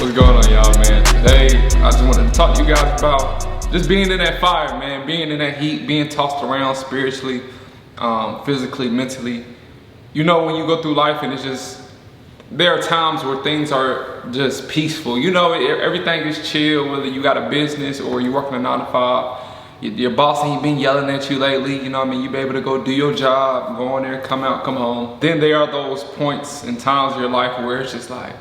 What's going on, y'all, man? Today, I just wanted to talk to you guys about just being in that fire, man, being in that heat, being tossed around spiritually, physically, mentally. You know, when you go through life and it's just, there are times where things are just peaceful. You know, everything is chill, whether you got a business or you're working a 9 to 5. Your boss ain't been yelling at you lately, you know what I mean? You be able to go do your job, go in there, come out, come home. Then there are those points and times in your life where it's just like,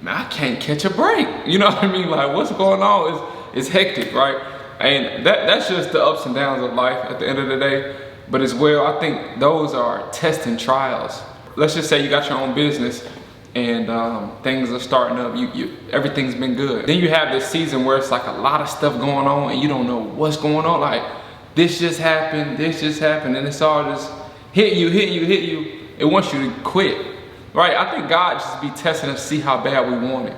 man, I can't catch a break. You know what I mean? Like, what's going on? It's hectic, right? And that's just the ups and downs of life at the end of the day. But as well, I think those are tests and trials. Let's just say you got your own business and things are starting up, everything's been good. Then you have this season where it's like a lot of stuff going on and you don't know what's going on. Like, this just happened, and it's all just hit you. It wants you to quit, right? I think God just be testing us to see how bad we want it,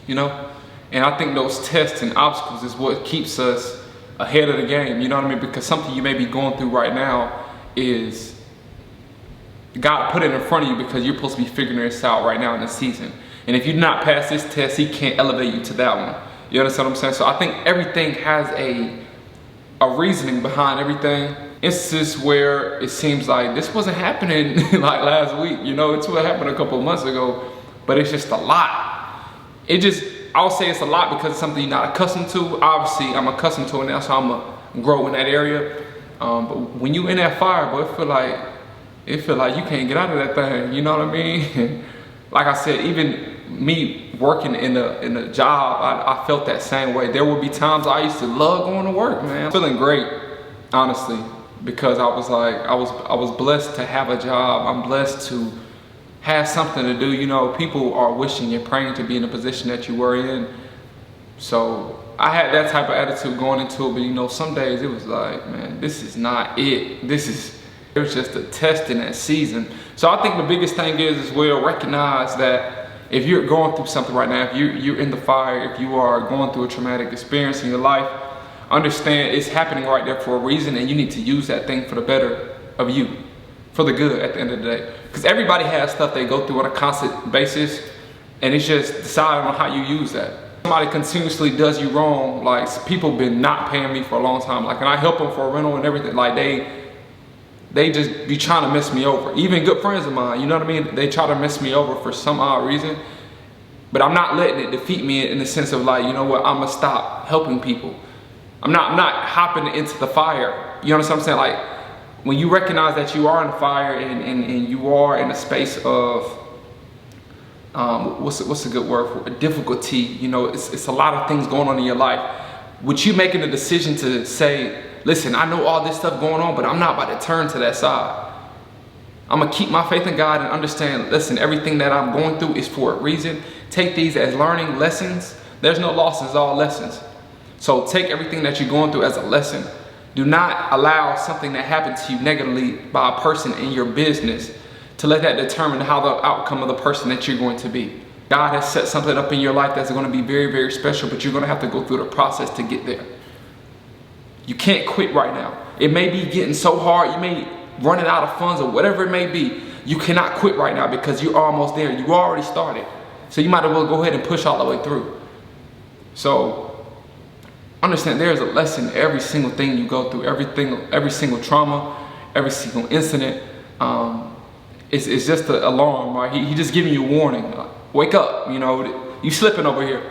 you know? And I think those tests and obstacles is what keeps us ahead of the game, you know what I mean? Because something you may be going through right now is God put it in front of you because you're supposed to be figuring this out right now in this season. And if you not pass this test, he can't elevate you to that one. You understand what I'm saying? So I think everything has a reasoning behind everything. Instances where it seems like this wasn't happening like last week, you know, it's what happened a couple of months ago, but it's just a lot. I'll say it's a lot because it's something you're not accustomed to. Obviously, I'm accustomed to it now, so I'm gonna grow in that area. But when you in that fire, boy, it feel like you can't get out of that thing, you know what I mean? Like I said, even me working in a job, I felt that same way. There would be times I used to love going to work, man. I'm feeling great, honestly, because I was blessed to have a job. I'm blessed to have something to do. You know, people are wishing and praying to be in the position that you were in. So I had that type of attitude going into it, but you know, some days it was like, man, this is not it. It was just a test in that season. So I think the biggest thing is we'll recognize that if you're going through something right now, if you're in the fire, if you are going through a traumatic experience in your life, understand it's happening right there for a reason, and you need to use that thing for the better of you, for the good at the end of the day. Because everybody has stuff they go through on a constant basis, and it's just deciding on how you use that. Somebody continuously does you wrong, like people been not paying me for a long time, like, and I help them for a rental and everything, like they just be trying to mess me over. Even good friends of mine, you know what I mean? They try to mess me over for some odd reason, but I'm not letting it defeat me in the sense of like, you know what, I'm gonna stop helping people. I'm not hopping into the fire. You understand what I'm saying? Like, when you recognize that you are in the fire and you are in a space of, what's a good word for it? Difficulty, you know, it's a lot of things going on in your life. With you making a decision to say, listen, I know all this stuff going on, but I'm not about to turn to that side. I'm gonna keep my faith in God and understand, listen, everything that I'm going through is for a reason. Take these as learning lessons. There's no losses, all lessons. So take everything that you're going through as a lesson. Do not allow something that happened to you negatively by a person in your business to let that determine how the outcome of the person that you're going to be. God has set something up in your life that's going to be very, very special, but you're going to have to go through the process to get there. You can't quit right now. It may be getting so hard, you may running out of funds or whatever it may be. You cannot quit right now because you're almost there. You already started. So you might as well go ahead and push all the way through. So understand there's a lesson in every single thing you go through, every single trauma, every single incident. It's just an alarm, right? He just giving you a warning. Wake up, you know, you slipping over here,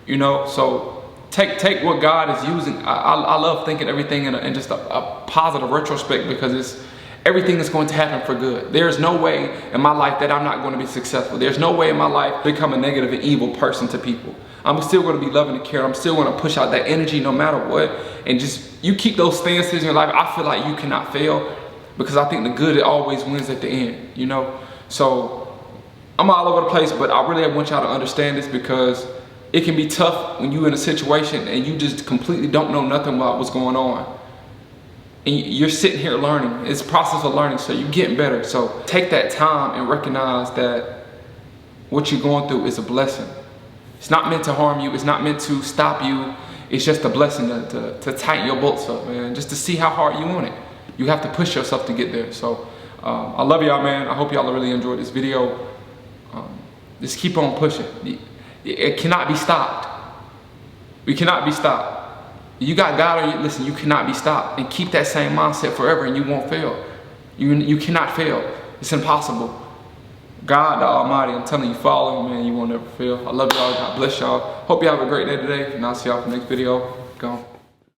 you know. So take what God is using. I love thinking everything in just a positive retrospect, because everything is going to happen for good. There's no way in my life that I'm not going to be successful. There's no way in my life become a negative and evil person to people. I'm still going to be loving and caring. I'm still going to push out that energy no matter what. And just, you keep those stances in your life, I feel like you cannot fail, because I think the good, it always wins at the end, you know? So I'm all over the place, but I really want y'all to understand this, because it can be tough when you're in a situation and you just completely don't know nothing about what's going on. And you're sitting here learning. It's a process of learning, so you're getting better. So take that time and recognize that what you're going through is a blessing. It's not meant to harm you. It's not meant to stop you. It's just a blessing to tighten your bolts up, man, just to see how hard you want it. You have to push yourself to get there. So I love y'all, man. I hope y'all really enjoyed this video. Just keep on pushing. It cannot be stopped. We cannot be stopped. You got God on you. Listen, you cannot be stopped. And keep that same mindset forever and you won't fail. You cannot fail. It's impossible. God the Almighty, I'm telling you, follow him, man. You won't ever fail. I love y'all. God bless y'all. Hope you have a great day today. And I'll see y'all for the next video. Go.